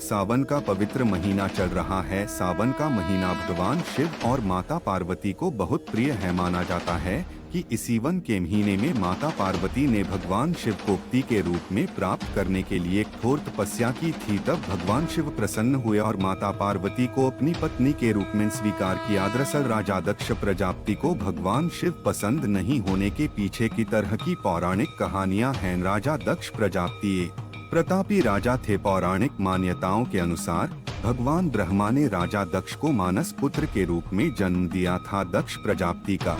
सावन का पवित्र महीना चल रहा है। सावन का महीना भगवान शिव और माता पार्वती को बहुत प्रिय है। माना जाता है कि इसी वन के महीने में माता पार्वती ने भगवान शिव को पति के रूप में प्राप्त करने के लिए कठोर तपस्या की थी। तब भगवान शिव प्रसन्न हुए और माता पार्वती को अपनी पत्नी के रूप में स्वीकार किया। दरअसल राजा दक्ष प्रजापति को भगवान शिव पसंद नहीं होने के पीछे की तरह की पौराणिक कहानियां हैं। राजा दक्ष प्रजापति एक प्रतापी राजा थे। पौराणिक मान्यताओं के अनुसार भगवान ब्रह्मा ने राजा दक्ष को मानस पुत्र के रूप में जन्म दिया था। दक्ष प्रजापति का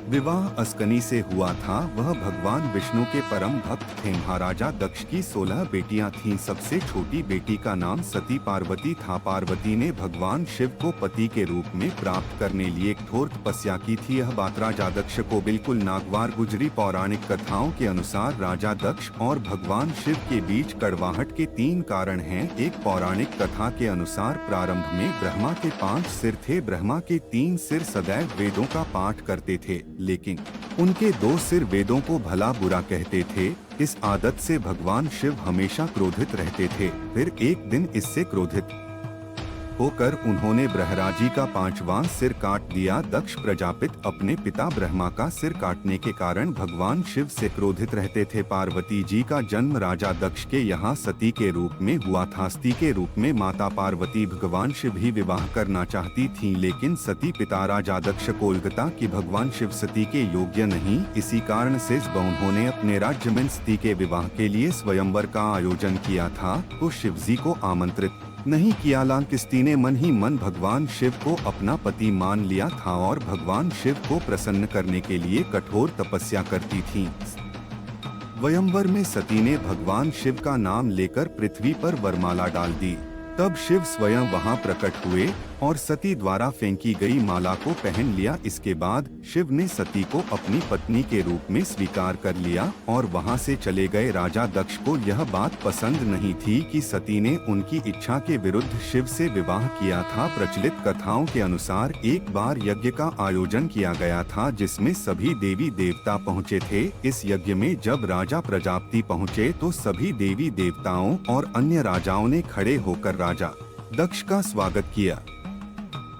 विवाह अस्कनी से हुआ था। वह भगवान विष्णु के परम भक्त थे। महाराजा दक्ष की 16 बेटियां थीं। सबसे छोटी बेटी का नाम सती पार्वती था। पार्वती ने भगवान शिव को पति के रूप में प्राप्त करने लिए कठोर तपस्या की थी। यह बात राजा दक्ष को बिल्कुल नागवार गुजरी। पौराणिक कथाओं के अनुसार राजा दक्ष और भगवान शिव के बीच कड़वाहट के 3 कारण हैं। एक पौराणिक कथा के अनुसार प्रारंभ में ब्रह्मा के 5 सिर थे। ब्रह्मा के 3 सिर सदैव वेदों का पाठ करते थे, लेकिन उनके 2 सिर वेदों को भला बुरा कहते थे। इस आदत से भगवान शिव हमेशा क्रोधित रहते थे। फिर एक दिन इससे क्रोधित होकर उन्होंने ब्रहराजी का 5वां सिर काट दिया। दक्ष प्रजापति अपने पिता ब्रह्मा का सिर काटने के कारण भगवान शिव से क्रोधित रहते थे। पार्वती जी का जन्म राजा दक्ष के यहाँ सती के रूप में हुआ था। सती के रूप में माता पार्वती भगवान शिव ही विवाह करना चाहती थीं, लेकिन सती पिता राजा दक्ष कोलकाता की भगवान शिव सती के योग्य नहीं। इसी कारण से उन्होंने अपने राज्य में सती के विवाह के लिए स्वयंवर का आयोजन किया था, तो शिवजी को आमंत्रित नहीं किया। लांकिस्ती ने मन ही मन भगवान शिव को अपना पति मान लिया था और भगवान शिव को प्रसन्न करने के लिए कठोर तपस्या करती थी। स्वयंवर में सती ने भगवान शिव का नाम लेकर पृथ्वी पर वरमाला डाल दी। तब शिव स्वयं वहां प्रकट हुए और सती द्वारा फेंकी गई माला को पहन लिया। इसके बाद शिव ने सती को अपनी पत्नी के रूप में स्वीकार कर लिया और वहां से चले गए। राजा दक्ष को यह बात पसंद नहीं थी कि सती ने उनकी इच्छा के विरुद्ध शिव से विवाह किया था। प्रचलित कथाओं के अनुसार एक बार यज्ञ का आयोजन किया गया था, जिसमें सभी देवी देवता पहुँचे थे। इस यज्ञ में जब राजा प्रजापति पहुँचे तो सभी देवी देवताओं और अन्य राजाओं ने खड़े होकर राजा दक्ष का स्वागत किया,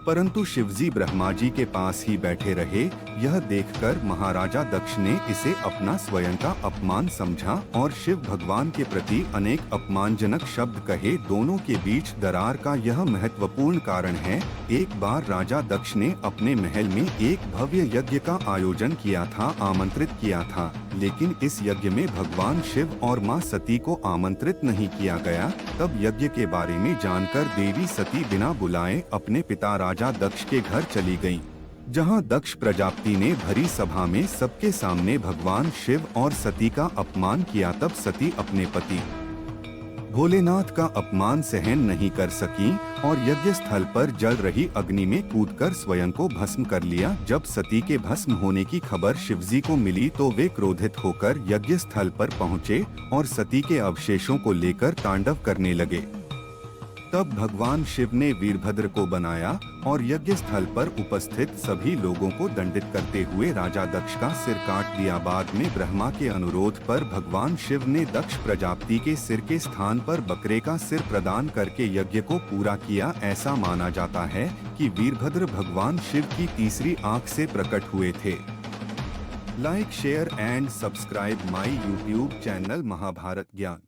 परंतु शिवजी ब्रह्मा जी के पास ही बैठे रहे। यह देखकर महाराजा दक्ष ने इसे अपना स्वयं का अपमान समझा और शिव भगवान के प्रति अनेक अपमानजनक शब्द कहे। दोनों के बीच दरार का यह महत्वपूर्ण कारण है। एक बार राजा दक्ष ने अपने महल में एक भव्य यज्ञ का आयोजन किया था, आमंत्रित किया था, लेकिन इस यज्ञ में भगवान शिव और मां सती को आमंत्रित नहीं किया गया। तब यज्ञ के बारे में जानकर देवी सती बिना बुलाए अपने पिता राजा दक्ष के घर चली गईं, जहां दक्ष प्रजापति ने भरी सभा में सबके सामने भगवान शिव और सती का अपमान किया। तब सती अपने पति भोलेनाथ का अपमान सहन नहीं कर सकी और यज्ञ स्थल पर जल रही अग्नि में कूदकर स्वयं को भस्म कर लिया। जब सती के भस्म होने की खबर शिवजी को मिली तो वे क्रोधित होकर यज्ञ स्थल पर पहुँचे और सती के अवशेषों को लेकर तांडव करने लगे। तब भगवान शिव ने वीरभद्र को बनाया और यज्ञ स्थल पर उपस्थित सभी लोगों को दंडित करते हुए राजा दक्ष का सिर काट दिया। बाद में ब्रह्मा के अनुरोध पर भगवान शिव ने दक्ष प्रजापति के सिर के स्थान पर बकरे का सिर प्रदान करके यज्ञ को पूरा किया। ऐसा माना जाता है कि वीरभद्र भगवान शिव की तीसरी आंख से प्रकट हुए थे। Like, share and subscribe my YouTube channel Mahabharat ज्ञान।